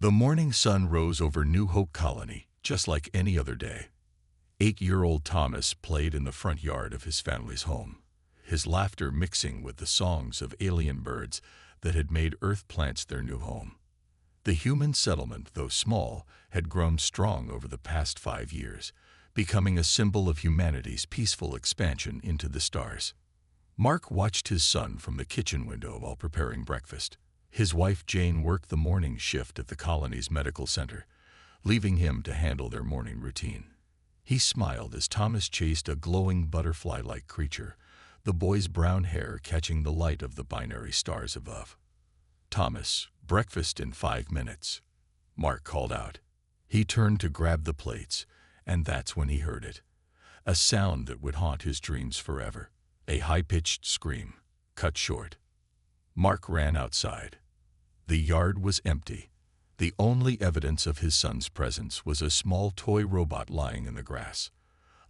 The morning sun rose over New Hope Colony, just like any other day. 8-year-old Thomas played in the front yard of his family's home, his laughter mixing with the songs of alien birds that had made Earth plants their new home. The human settlement, though small, had grown strong over the past 5 years, becoming a symbol of humanity's peaceful expansion into the stars. Mark watched his son from the kitchen window while preparing breakfast. His wife Jane worked the morning shift at the colony's medical center, leaving him to handle their morning routine. He smiled as Thomas chased a glowing butterfly-like creature, the boy's brown hair catching the light of the binary stars above. "Thomas, breakfast in 5 minutes," Mark called out. He turned to grab the plates, and that's when he heard it. A sound that would haunt his dreams forever. A high-pitched scream, cut short. Mark ran outside. The yard was empty. The only evidence of his son's presence was a small toy robot lying in the grass.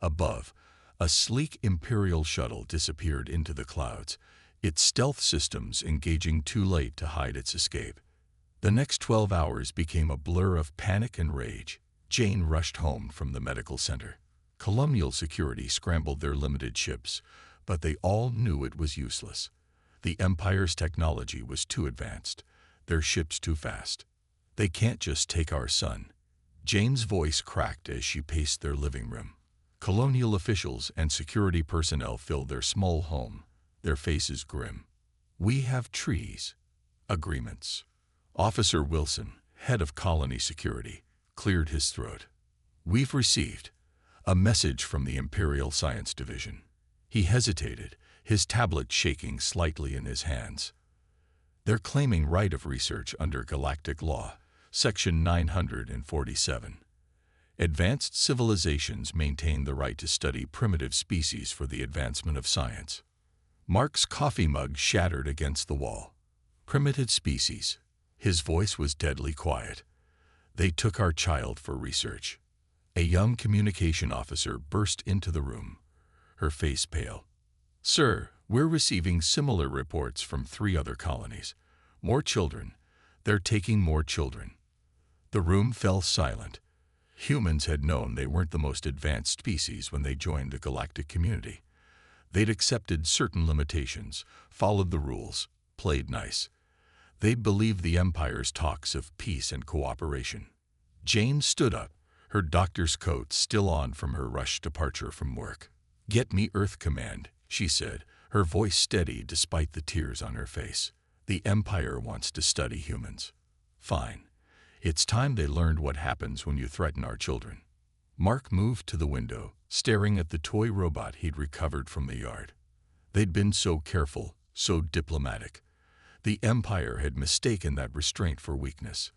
Above, a sleek Imperial shuttle disappeared into the clouds, its stealth systems engaging too late to hide its escape. The next 12 hours became a blur of panic and rage. Jane rushed home from the medical center. Colonial security scrambled their limited ships, but they all knew it was useless. The Empire's technology was too advanced, their ships too fast. "They can't just take our son." Jane's voice cracked as she paced their living room. Colonial officials and security personnel filled their small home, their faces grim. "We have trees." Agreements. Officer Wilson, head of colony security, cleared his throat. "We've received a message from the Imperial Science Division." He hesitated, his tablet shaking slightly in his hands. "They're claiming right of research under Galactic Law, Section 947. Advanced civilizations maintain the right to study primitive species for the advancement of science." Mark's coffee mug shattered against the wall. "Primitive species." His voice was deadly quiet. "They took our child for research." A young communication officer burst into the room, her face pale. "Sir, we're receiving similar reports from 3 other colonies. More children. They're taking more children." The room fell silent. Humans had known they weren't the most advanced species when they joined the galactic community. They'd accepted certain limitations, followed the rules, played nice. They believed the Empire's talks of peace and cooperation. Jane stood up, her doctor's coat still on from her rushed departure from work. "Get me Earth Command," she said, her voice steady despite the tears on her face. "The Empire wants to study humans." "Fine. It's time they learned what happens when you threaten our children." Mark moved to the window, staring at the toy robot he'd recovered from the yard. They'd been so careful, so diplomatic. The Empire had mistaken that restraint for weakness.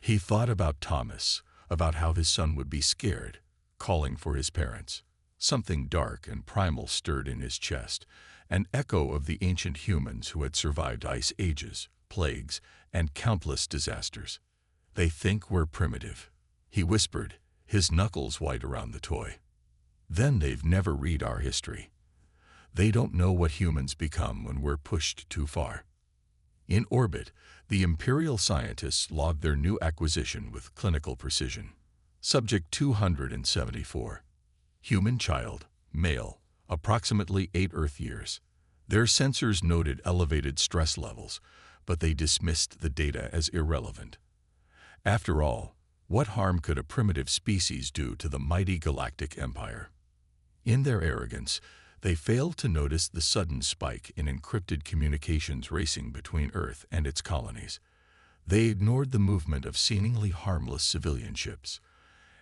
He thought about Thomas, about how his son would be scared, calling for his parents. Something dark and primal stirred in his chest, an echo of the ancient humans who had survived ice ages, plagues, and countless disasters. "They think we're primitive," he whispered, his knuckles white around the toy. "Then they've never read our history. They don't know what humans become when we're pushed too far." In orbit, the Imperial scientists logged their new acquisition with clinical precision. Subject 274. Human child, male, approximately 8 Earth years. Their sensors noted elevated stress levels, but they dismissed the data as irrelevant. After all, what harm could a primitive species do to the mighty Galactic Empire? In their arrogance, they failed to notice the sudden spike in encrypted communications racing between Earth and its colonies. They ignored the movement of seemingly harmless civilian ships.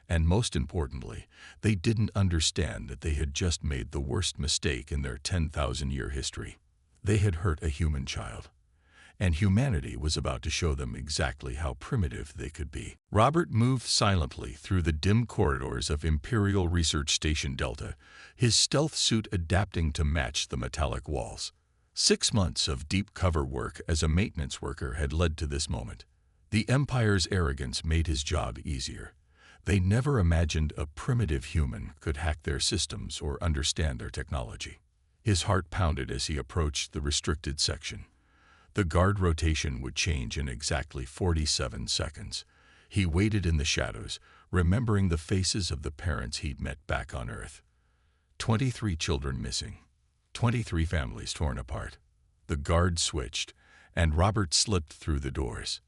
And most importantly, they didn't understand that they had just made the worst mistake in their 10,000-year history. They had hurt a human child. And humanity was about to show them exactly how primitive they could be. Robert moved silently through the dim corridors of Imperial Research Station Delta, his stealth suit adapting to match the metallic walls. 6 months of deep cover work as a maintenance worker had led to this moment. The Empire's arrogance made his job easier. They never imagined a primitive human could hack their systems or understand their technology. His heart pounded as he approached the restricted section. The guard rotation would change in exactly 47 seconds. He waited in the shadows, remembering the faces of the parents he'd met back on Earth. 23 children missing. 23 families torn apart. The guard switched, and Robert slipped through the doors.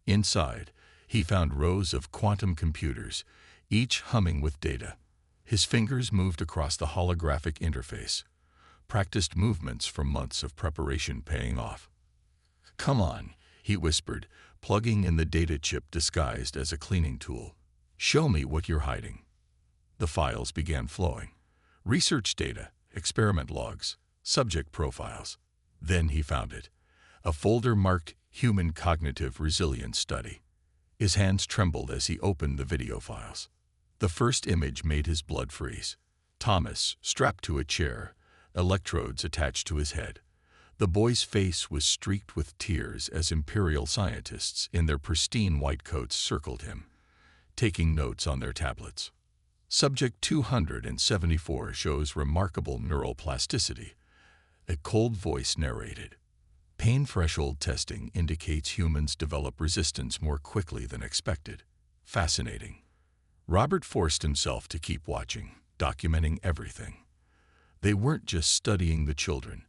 Inside, he found rows of quantum computers, each humming with data. His fingers moved across the holographic interface, practiced movements from months of preparation paying off. "Come on," he whispered, plugging in the data chip disguised as a cleaning tool. "Show me what you're hiding." The files began flowing. Research data, experiment logs, subject profiles. Then he found it. A folder marked Human Cognitive Resilience Study. His hands trembled as he opened the video files. The first image made his blood freeze. Thomas, strapped to a chair, electrodes attached to his head. The boy's face was streaked with tears as Imperial scientists in their pristine white coats circled him, taking notes on their tablets. Subject 274 shows remarkable neural plasticity. A cold voice narrated. Pain threshold testing indicates humans develop resistance more quickly than expected. Fascinating. Robert forced himself to keep watching, documenting everything. They weren't just studying the children.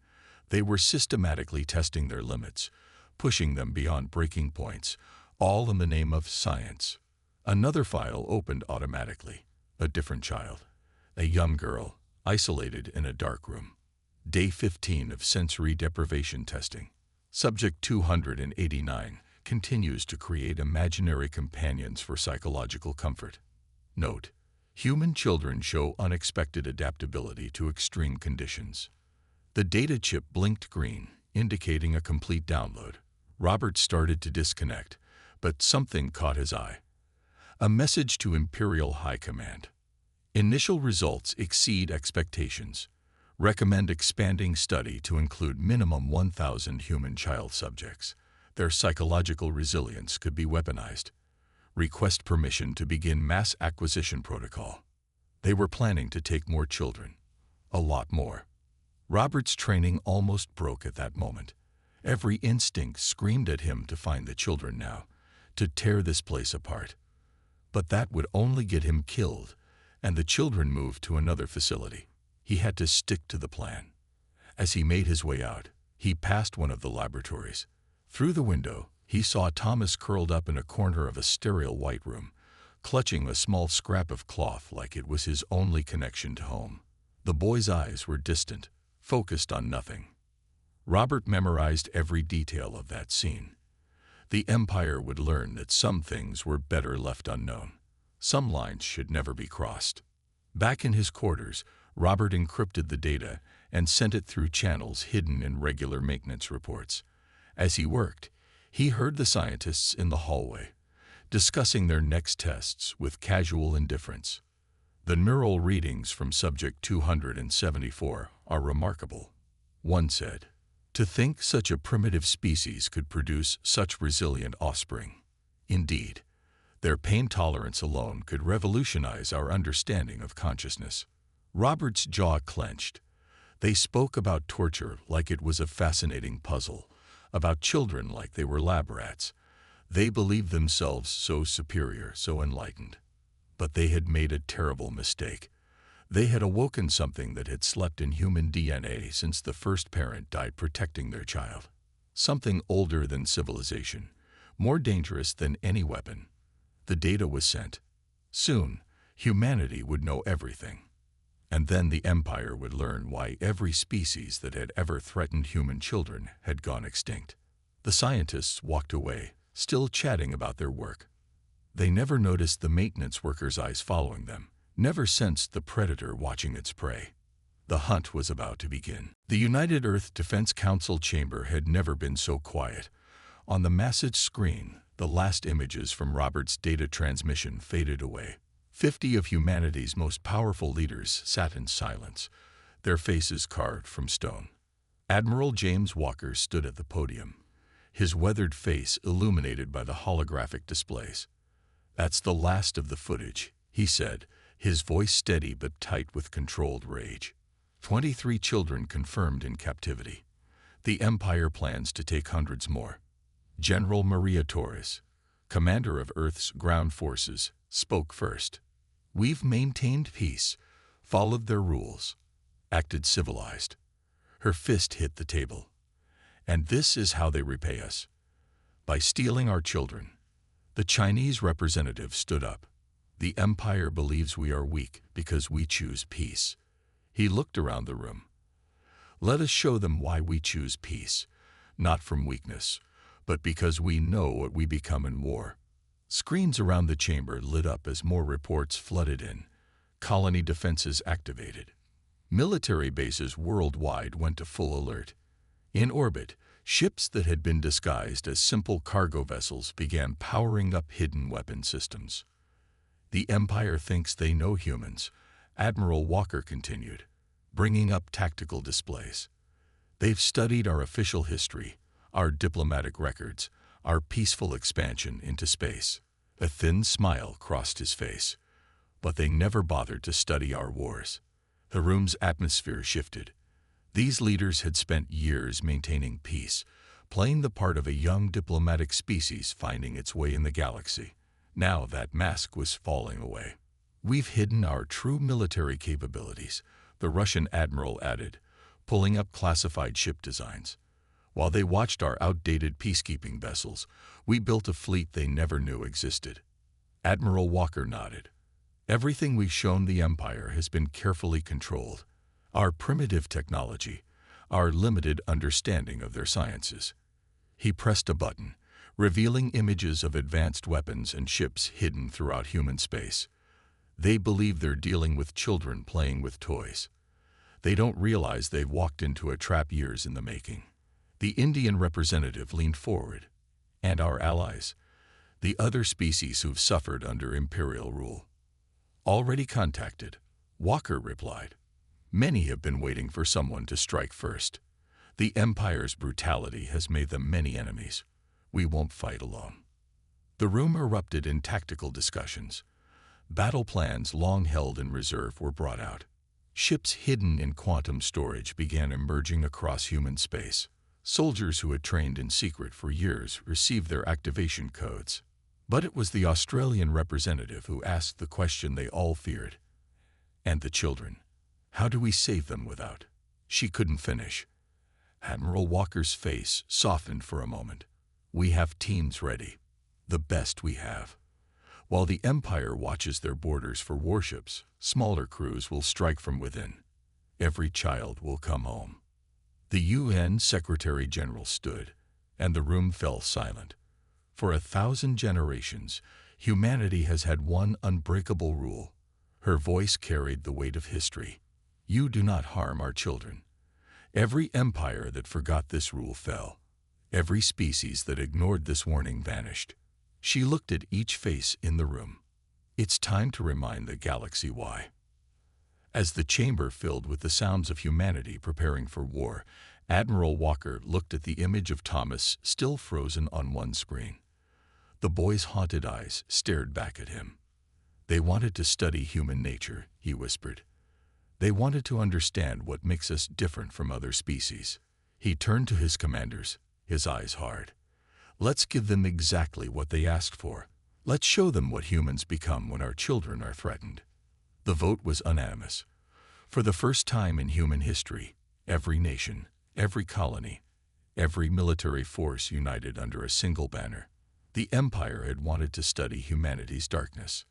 They were systematically testing their limits, pushing them beyond breaking points, all in the name of science. Another file opened automatically. A different child. A young girl, isolated in a dark room. Day 15 of sensory deprivation testing. Subject 289 continues to create imaginary companions for psychological comfort. Note: human children show unexpected adaptability to extreme conditions. The data chip blinked green, indicating a complete download. Robert started to disconnect, but something caught his eye. A message to Imperial High Command. Initial results exceed expectations. Recommend expanding study to include minimum 1,000 human child subjects. Their psychological resilience could be weaponized. Request permission to begin mass acquisition protocol. They were planning to take more children. A lot more. Robert's training almost broke at that moment. Every instinct screamed at him to find the children now, to tear this place apart. But that would only get him killed, and the children moved to another facility. He had to stick to the plan. As he made his way out, he passed one of the laboratories. Through the window, he saw Thomas curled up in a corner of a sterile white room, clutching a small scrap of cloth like it was his only connection to home. The boy's eyes were distant, focused on nothing. Robert memorized every detail of that scene. The Empire would learn that some things were better left unknown. Some lines should never be crossed. Back in his quarters, Robert encrypted the data and sent it through channels hidden in regular maintenance reports. As he worked, he heard the scientists in the hallway, discussing their next tests with casual indifference. The neural readings from Subject 274 are remarkable. One said, "To think such a primitive species could produce such resilient offspring. Indeed, their pain tolerance alone could revolutionize our understanding of consciousness." Robert's jaw clenched. They spoke about torture like it was a fascinating puzzle, about children like they were lab rats. They believed themselves so superior, so enlightened. But they had made a terrible mistake. They had awoken something that had slept in human DNA since the first parent died protecting their child. Something older than civilization, more dangerous than any weapon. The data was sent. Soon, humanity would know everything. And then the Empire would learn why every species that had ever threatened human children had gone extinct. The scientists walked away, still chatting about their work. They never noticed the maintenance workers' eyes following them, never sensed the predator watching its prey. The hunt was about to begin. The United Earth Defense Council chamber had never been so quiet. On the massive screen, the last images from Robert's data transmission faded away. 50 of humanity's most powerful leaders sat in silence, their faces carved from stone. Admiral James Walker stood at the podium, his weathered face illuminated by the holographic displays. "That's the last of the footage," he said, his voice steady but tight with controlled rage. 23 children confirmed in captivity. The Empire plans to take hundreds more. General Maria Torres, commander of Earth's ground forces, spoke first. We've maintained peace, followed their rules, acted civilized. Her fist hit the table. And this is how they repay us. By stealing our children. The Chinese representative stood up. The Empire believes we are weak because we choose peace. He looked around the room. Let us show them why we choose peace, not from weakness, but because we know what we become in war. Screens around the chamber lit up as more reports flooded in. Colony defenses activated. Military bases worldwide went to full alert. In orbit, ships that had been disguised as simple cargo vessels began powering up hidden weapon systems. The Empire thinks they know humans, Admiral Walker continued, bringing up tactical displays. They've studied our official history, our diplomatic records, our peaceful expansion into space. A thin smile crossed his face. But they never bothered to study our wars. The room's atmosphere shifted. These leaders had spent years maintaining peace, playing the part of a young diplomatic species finding its way in the galaxy. Now that mask was falling away. We've hidden our true military capabilities, the Russian admiral added, pulling up classified ship designs. While they watched our outdated peacekeeping vessels, we built a fleet they never knew existed. Admiral Walker nodded. Everything we've shown the Empire has been carefully controlled. Our primitive technology, our limited understanding of their sciences. He pressed a button, revealing images of advanced weapons and ships hidden throughout human space. They believe they're dealing with children playing with toys. They don't realize they've walked into a trap years in the making. The Indian representative leaned forward. And our allies, the other species who've suffered under imperial rule. Already contacted, Walker replied. Many have been waiting for someone to strike first. The Empire's brutality has made them many enemies. We won't fight alone. The room erupted in tactical discussions. Battle plans long held in reserve were brought out. Ships hidden in quantum storage began emerging across human space. Soldiers who had trained in secret for years received their activation codes. But it was the Australian representative who asked the question they all feared. And the children? How do we save them without? She couldn't finish. Admiral Walker's face softened for a moment. We have teams ready. The best we have. While the Empire watches their borders for warships, smaller crews will strike from within. Every child will come home. The UN Secretary-General stood, and the room fell silent. For 1,000 generations, humanity has had one unbreakable rule. Her voice carried the weight of history. You do not harm our children. Every empire that forgot this rule fell. Every species that ignored this warning vanished. She looked at each face in the room. It's time to remind the galaxy why. As the chamber filled with the sounds of humanity preparing for war, Admiral Walker looked at the image of Thomas still frozen on one screen. The boy's haunted eyes stared back at him. They wanted to study human nature, he whispered. They wanted to understand what makes us different from other species. He turned to his commanders, his eyes hard. Let's give them exactly what they asked for. Let's show them what humans become when our children are threatened. The vote was unanimous. For the first time in human history, every nation, every colony, every military force united under a single banner. The Empire had wanted to study humanity's darkness.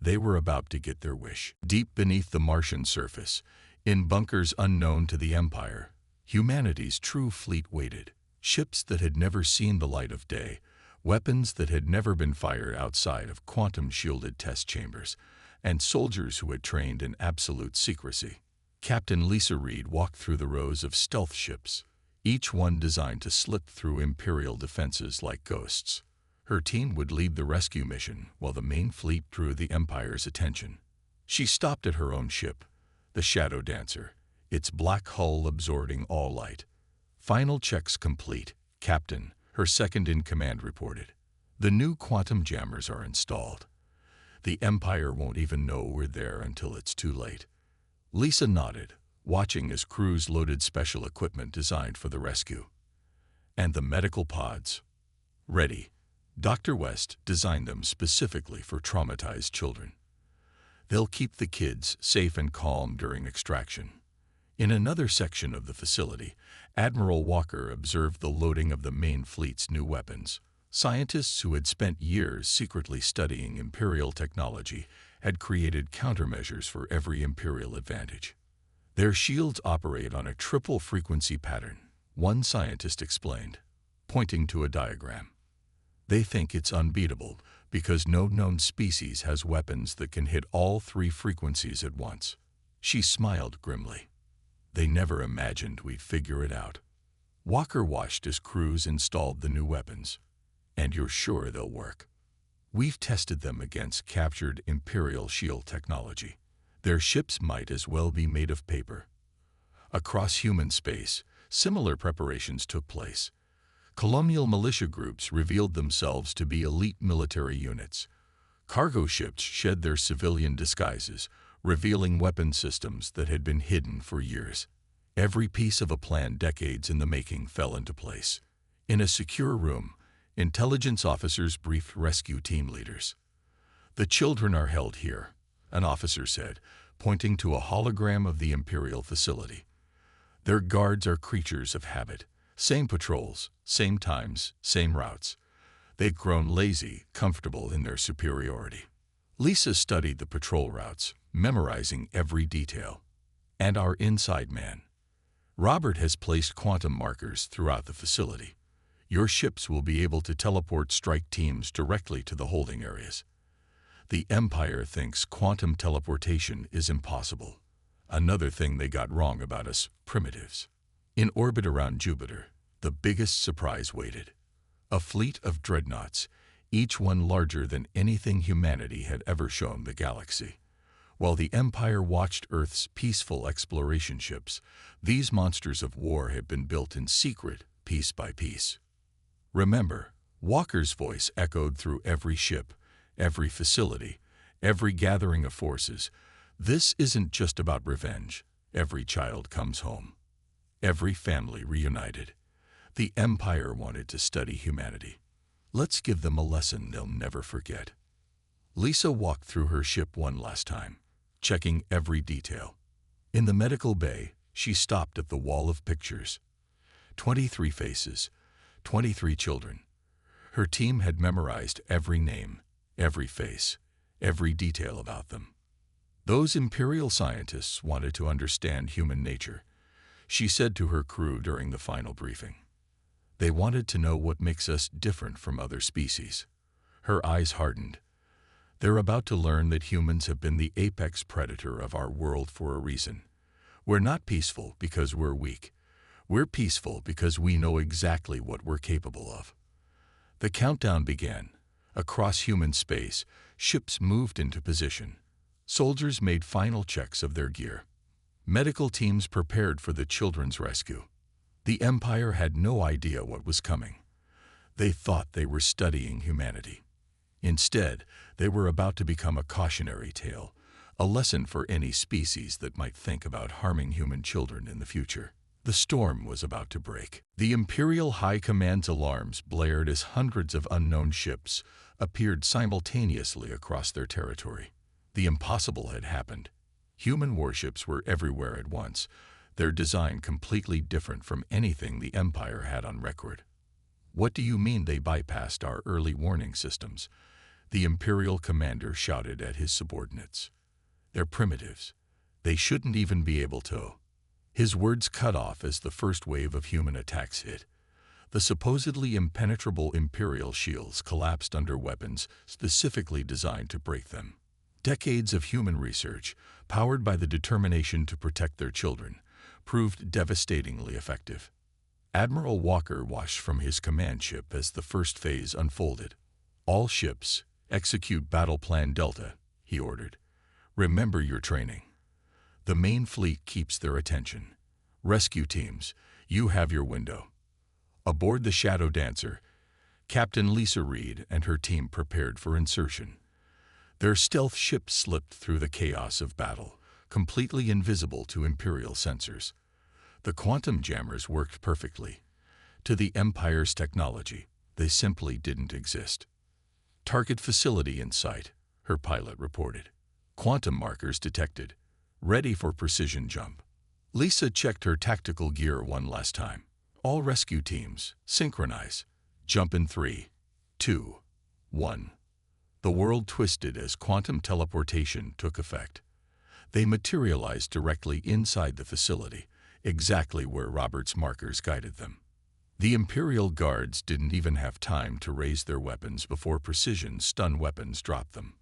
They were about to get their wish. Deep beneath the Martian surface, in bunkers unknown to the Empire, humanity's true fleet waited. Ships that had never seen the light of day, weapons that had never been fired outside of quantum-shielded test chambers, and soldiers who had trained in absolute secrecy. Captain Lisa Reed walked through the rows of stealth ships, each one designed to slip through Imperial defenses like ghosts. Her team would lead the rescue mission while the main fleet drew the Empire's attention. She stopped at her own ship, the Shadow Dancer, its black hull absorbing all light. Final checks complete, Captain, her second-in-command reported. The new quantum jammers are installed. The Empire won't even know we're there until it's too late. Lisa nodded, watching as crews loaded special equipment designed for the rescue. And the medical pods? Ready. Dr. West designed them specifically for traumatized children. They'll keep the kids safe and calm during extraction. In another section of the facility, Admiral Walker observed the loading of the main fleet's new weapons. Scientists who had spent years secretly studying Imperial technology had created countermeasures for every Imperial advantage. Their shields operate on a triple frequency pattern, one scientist explained, pointing to a diagram. They think it's unbeatable because no known species has weapons that can hit all three frequencies at once. She smiled grimly. They never imagined we'd figure it out. Walker watched as crews installed the new weapons. And you're sure they'll work? We've tested them against captured Imperial shield technology. Their ships might as well be made of paper. Across human space, similar preparations took place. Colonial militia groups revealed themselves to be elite military units. Cargo ships shed their civilian disguises, revealing weapon systems that had been hidden for years. Every piece of a plan decades in the making fell into place. In a secure room, intelligence officers briefed rescue team leaders. "The children are held here," an officer said, pointing to a hologram of the Imperial facility. "Their guards are creatures of habit. Same patrols, same times, same routes. They've grown lazy, comfortable in their superiority." Lisa studied the patrol routes, memorizing every detail. "And our inside man. Robert has placed quantum markers throughout the facility. Your ships will be able to teleport strike teams directly to the holding areas. The Empire thinks quantum teleportation is impossible. Another thing they got wrong about us primitives." In orbit around Jupiter, the biggest surprise waited. A fleet of dreadnoughts, each one larger than anything humanity had ever shown the galaxy. While the Empire watched Earth's peaceful exploration ships, these monsters of war had been built in secret, piece by piece. "Remember," Walker's voice echoed through every ship, every facility, every gathering of forces, "this isn't just about revenge. Every child comes home. Every family reunited. The Empire wanted to study humanity. Let's give them a lesson they'll never forget." Lisa walked through her ship one last time, checking every detail. In the medical bay, she stopped at the wall of pictures. 23 faces, 23 children. Her team had memorized every name, every face, every detail about them. Those Imperial scientists wanted to understand human nature, she said to her crew during the final briefing. They wanted to know what makes us different from other species. Her eyes hardened. They're about to learn that humans have been the apex predator of our world for a reason. We're not peaceful because we're weak. We're peaceful because we know exactly what we're capable of. The countdown began. Across human space, ships moved into position. Soldiers made final checks of their gear. Medical teams prepared for the children's rescue. The Empire had no idea what was coming. They thought they were studying humanity. Instead, they were about to become a cautionary tale, a lesson for any species that might think about harming human children in the future. The storm was about to break. The Imperial High Command's alarms blared as hundreds of unknown ships appeared simultaneously across their territory. The impossible had happened. Human warships were everywhere at once, their design completely different from anything the Empire had on record. "What do you mean they bypassed our early warning systems?" the Imperial commander shouted at his subordinates. "They're primitives. They shouldn't even be able to." His words cut off as the first wave of human attacks hit. The supposedly impenetrable Imperial shields collapsed under weapons specifically designed to break them. Decades of human research, powered by the determination to protect their children, proved devastatingly effective. Admiral Walker watched from his command ship as the first phase unfolded. "All ships, execute Battle Plan Delta," he ordered. "Remember your training." The main fleet keeps their attention. Rescue teams, you have your window. Aboard the Shadow Dancer, Captain Lisa Reed and her team prepared for insertion. Their stealth ship slipped through the chaos of battle, completely invisible to Imperial sensors. The quantum jammers worked perfectly. To the Empire's technology, They simply didn't exist. Target facility in sight, her pilot reported. Quantum markers detected. Ready for precision jump. Lisa checked her tactical gear one last time. All rescue teams, synchronize. Jump in 3, 2, 1. The world twisted as quantum teleportation took effect. They materialized directly inside the facility, exactly where Robert's markers guided them. The Imperial guards didn't even have time to raise their weapons before precision stun weapons dropped them.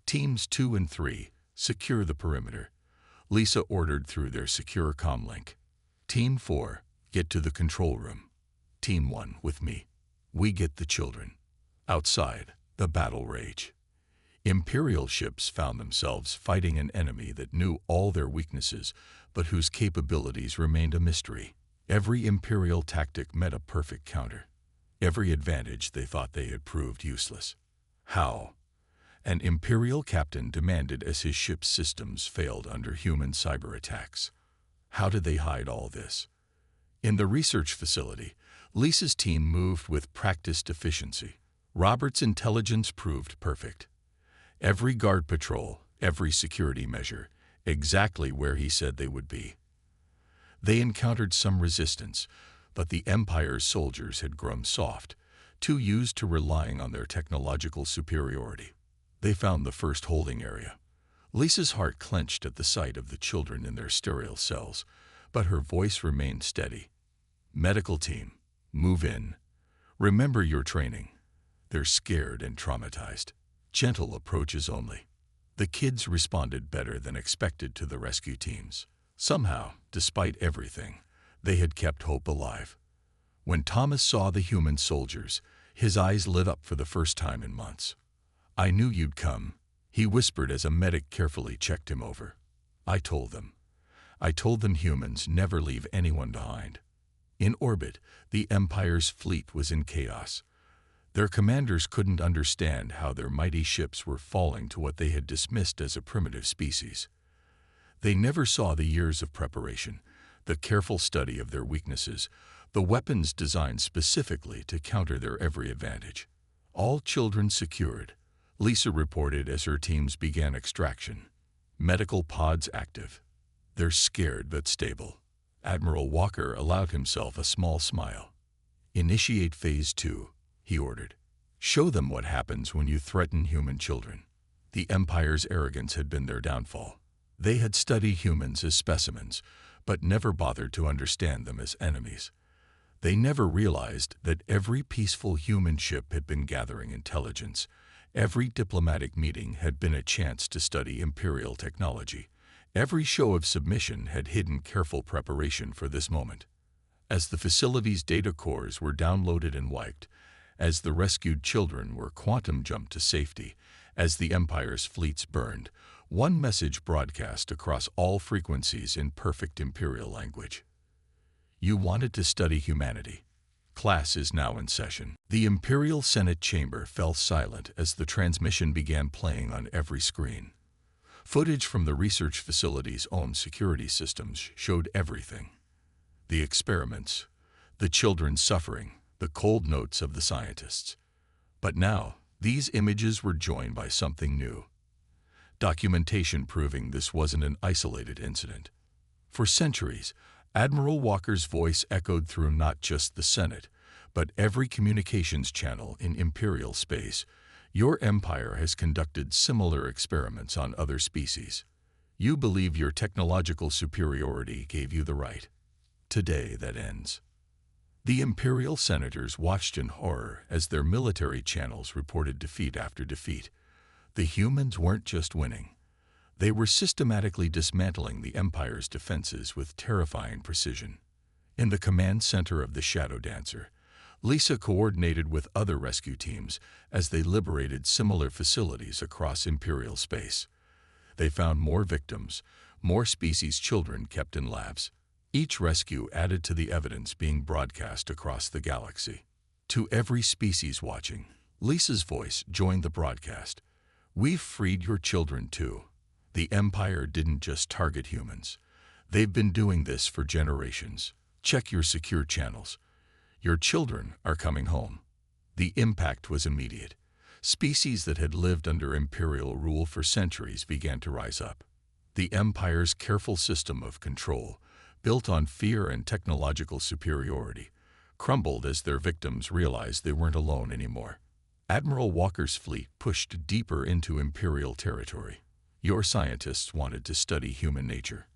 Teams 2 and 3, secure the perimeter. Lisa ordered through their secure comlink. Team 4, get to the control room. Team 1, with me. We get the children. Outside, the battle rage. Imperial ships found themselves fighting an enemy that knew all their weaknesses, but whose capabilities remained a mystery. Every Imperial tactic met a perfect counter. Every advantage they thought they had proved useless. How? An Imperial captain demanded as his ship's systems failed under human cyber attacks. How did they hide all this? In the research facility, Lisa's team moved with practiced efficiency. Robert's intelligence proved perfect. Every guard patrol, every security measure, exactly where he said they would be. They encountered some resistance, but the Empire's soldiers had grown soft, too used to relying on their technological superiority. They found the first holding area. Lisa's heart clenched at the sight of the children in their sterile cells, but her voice remained steady. Medical team, move in. Remember your training. They're scared and traumatized. Gentle approaches only. The kids responded better than expected to the rescue teams. Somehow, despite everything, they had kept hope alive. When Thomas saw the human soldiers, his eyes lit up for the first time in months. I knew you'd come, he whispered as a medic carefully checked him over. I told them humans never leave anyone behind. In orbit, the Empire's fleet was in chaos. Their commanders couldn't understand how their mighty ships were falling to what they had dismissed as a primitive species. They never saw the years of preparation, the careful study of their weaknesses, the weapons designed specifically to counter their every advantage. All children secured, Lisa reported as her teams began extraction. Medical pods active. They're scared but stable. Admiral Walker allowed himself a small smile. Initiate Phase 2, he ordered. Show them what happens when you threaten human children. The Empire's arrogance had been their downfall. They had studied humans as specimens, but never bothered to understand them as enemies. They never realized that every peaceful human ship had been gathering intelligence. Every diplomatic meeting had been a chance to study Imperial technology. Every show of submission had hidden careful preparation for this moment. As the facility's data cores were downloaded and wiped, as the rescued children were quantum jumped to safety, as the Empire's fleets burned, one message broadcast across all frequencies in perfect Imperial language. You wanted to study humanity. Class is now in session. The Imperial Senate chamber fell silent as the transmission began playing on every screen. Footage from the research facility's own security systems showed everything. The experiments, the children suffering, the cold notes of the scientists. But now, these images were joined by something new. Documentation proving this wasn't an isolated incident. For centuries, Admiral Walker's voice echoed through not just the Senate, but every communications channel in Imperial space. Your empire has conducted similar experiments on other species. You believe your technological superiority gave you the right. Today that ends. The Imperial senators watched in horror as their military channels reported defeat after defeat. The humans weren't just winning. They were systematically dismantling the Empire's defenses with terrifying precision. In the command center of the Shadow Dancer, Lisa coordinated with other rescue teams as they liberated similar facilities across Imperial space. They found more victims, more species children kept in labs. Each rescue added to the evidence being broadcast across the galaxy. To every species watching, Lisa's voice joined the broadcast. We've freed your children too. The Empire didn't just target humans. They've been doing this for generations. Check your secure channels. Your children are coming home. The impact was immediate. Species that had lived under imperial rule for centuries began to rise up. The Empire's careful system of control, built on fear and technological superiority, crumbled as their victims realized they weren't alone anymore. Admiral Walker's fleet pushed deeper into Imperial territory. Your scientists wanted to study human nature.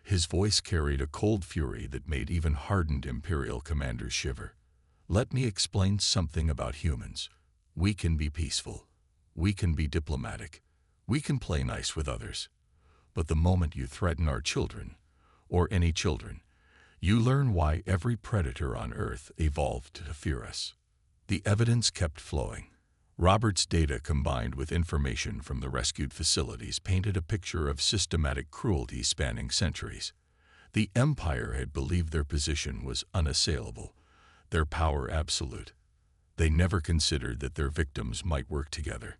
His voice carried a cold fury that made even hardened Imperial commanders shiver. Let me explain something about humans. We can be peaceful. We can be diplomatic. We can play nice with others. But the moment you threaten our children, or any children, you learn why every predator on Earth evolved to fear us. The evidence kept flowing. Robert's data combined with information from the rescued facilities painted a picture of systematic cruelty spanning centuries. The Empire had believed their position was unassailable, their power absolute. They never considered that their victims might work together.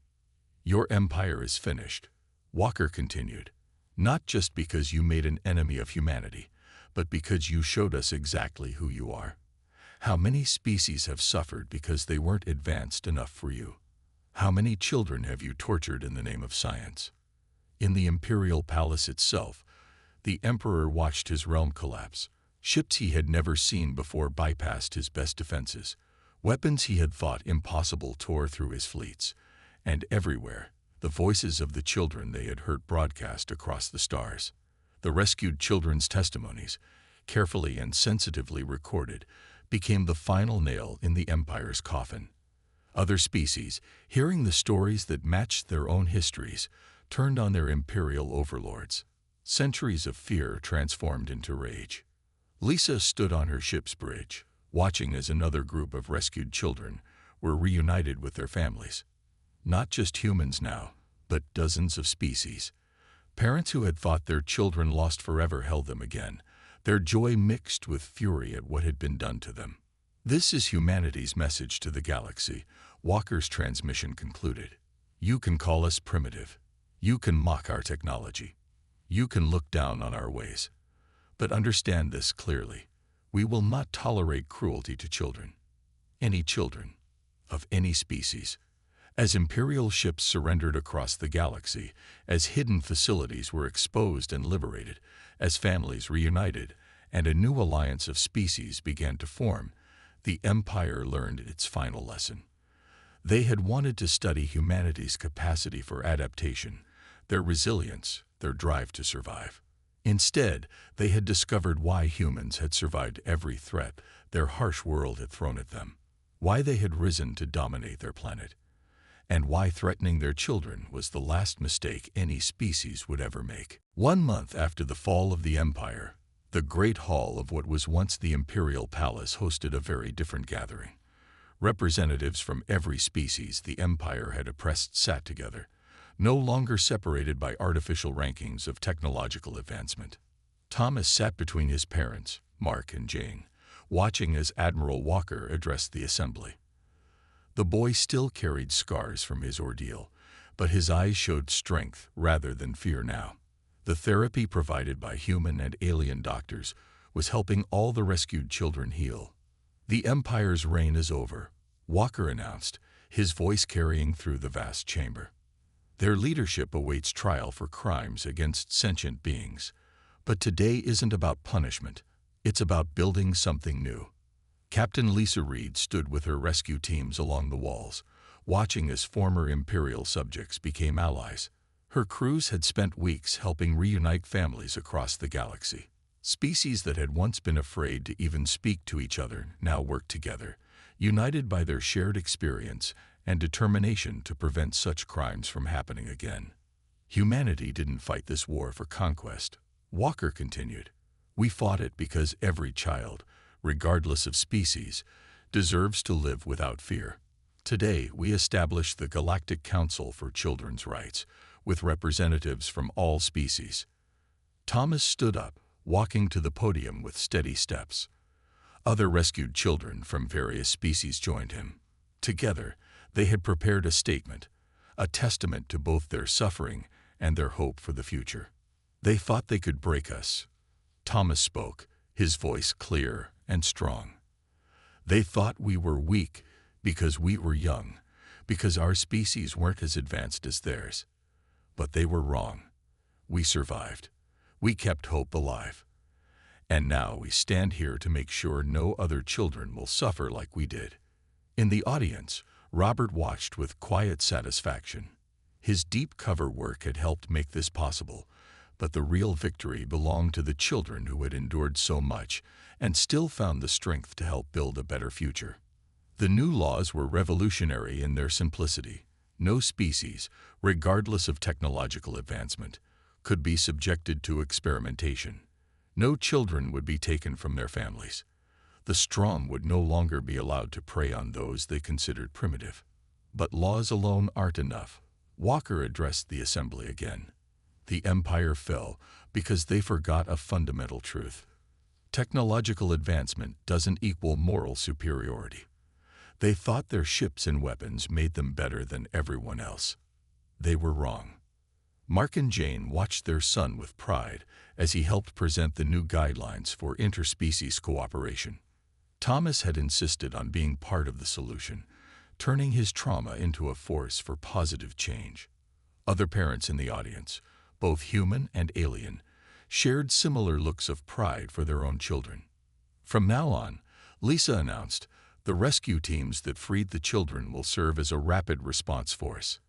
Your empire is finished, Walker continued, not just because you made an enemy of humanity, but because you showed us exactly who you are. How many species have suffered because they weren't advanced enough for you? How many children have you tortured in the name of science? In the Imperial Palace itself, the Emperor watched his realm collapse. Ships he had never seen before bypassed his best defenses. Weapons he had thought impossible tore through his fleets. And everywhere, the voices of the children they had heard broadcast across the stars. The rescued children's testimonies, carefully and sensitively recorded, became the final nail in the Empire's coffin. Other species, hearing the stories that matched their own histories, turned on their imperial overlords. Centuries of fear transformed into rage. Lisa stood on her ship's bridge, watching as another group of rescued children were reunited with their families. Not just humans now, but dozens of species. Parents who had thought their children lost forever held them again, their joy mixed with fury at what had been done to them. This is humanity's message to the galaxy, Walker's transmission concluded. You can call us primitive. You can mock our technology. You can look down on our ways. But understand this clearly. We will not tolerate cruelty to children. Any children, of any species. As Imperial ships surrendered across the galaxy, as hidden facilities were exposed and liberated, as families reunited, and a new alliance of species began to form, the Empire learned its final lesson. They had wanted to study humanity's capacity for adaptation, their resilience, their drive to survive. Instead, they had discovered why humans had survived every threat their harsh world had thrown at them, why they had risen to dominate their planet, and why threatening their children was the last mistake any species would ever make. 1 month after the fall of the Empire, the Great Hall of what was once the Imperial Palace hosted a very different gathering. Representatives from every species the Empire had oppressed sat together, no longer separated by artificial rankings of technological advancement. Thomas sat between his parents, Mark and Jane, watching as Admiral Walker addressed the assembly. The boy still carried scars from his ordeal, but his eyes showed strength rather than fear now. The therapy provided by human and alien doctors was helping all the rescued children heal. The Empire's reign is over, Walker announced, his voice carrying through the vast chamber. Their leadership awaits trial for crimes against sentient beings. But today isn't about punishment. It's about building something new. Captain Lisa Reed stood with her rescue teams along the walls, watching as former Imperial subjects became allies. Her crews had spent weeks helping reunite families across the galaxy. Species that had once been afraid to even speak to each other now worked together, united by their shared experience and determination to prevent such crimes from happening again. Humanity didn't fight this war for conquest, Walker continued. We fought it because every child, regardless of species, deserves to live without fear. Today, we established the Galactic Council for Children's Rights, with representatives from all species. Thomas stood up, walking to the podium with steady steps. Other rescued children from various species joined him. Together, they had prepared a statement, a testament to both their suffering and their hope for the future. They thought they could break us. Thomas spoke, his voice clear and strong. They thought we were weak, because we were young, because our species weren't as advanced as theirs. But they were wrong. We survived. We kept hope alive. And now we stand here to make sure no other children will suffer like we did. In the audience, Robert watched with quiet satisfaction. His deep cover work had helped make this possible, but the real victory belonged to the children who had endured so much and still found the strength to help build a better future. The new laws were revolutionary in their simplicity. No species, regardless of technological advancement, could be subjected to experimentation. No children would be taken from their families. The strong would no longer be allowed to prey on those they considered primitive. But laws alone aren't enough. Walker addressed the assembly again. The empire fell because they forgot a fundamental truth. Technological advancement doesn't equal moral superiority. They thought their ships and weapons made them better than everyone else. They were wrong. Mark and Jane watched their son with pride as he helped present the new guidelines for interspecies cooperation. Thomas had insisted on being part of the solution, turning his trauma into a force for positive change. Other parents in the audience, both human and alien, shared similar looks of pride for their own children. From now on, Lisa announced, the rescue teams that freed the children will serve as a rapid response force.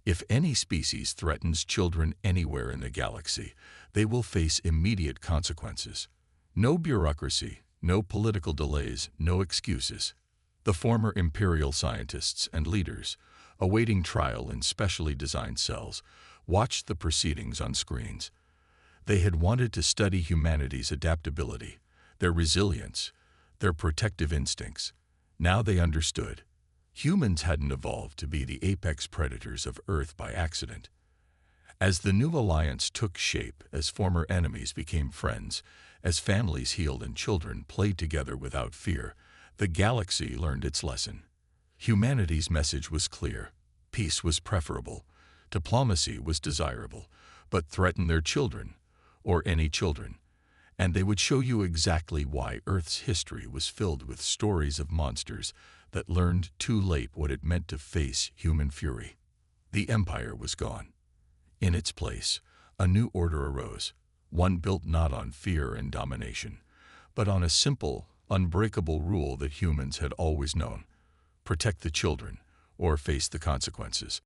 If any species threatens children anywhere in the galaxy, they will face immediate consequences. No bureaucracy, no political delays, no excuses. The former Imperial scientists and leaders, awaiting trial in specially designed cells, watched the proceedings on screens. They had wanted to study humanity's adaptability, their resilience, their protective instincts. Now they understood. Humans hadn't evolved to be the apex predators of Earth by accident. As the new alliance took shape, as former enemies became friends, as families healed and children played together without fear, the galaxy learned its lesson. Humanity's message was clear. Peace was preferable. Diplomacy was desirable, but threaten their children, or any children, and they would show you exactly why Earth's history was filled with stories of monsters that learned too late what it meant to face human fury. The Empire was gone. In its place, a new order arose, one built not on fear and domination, but on a simple, unbreakable rule that humans had always known: protect the children, or face the consequences.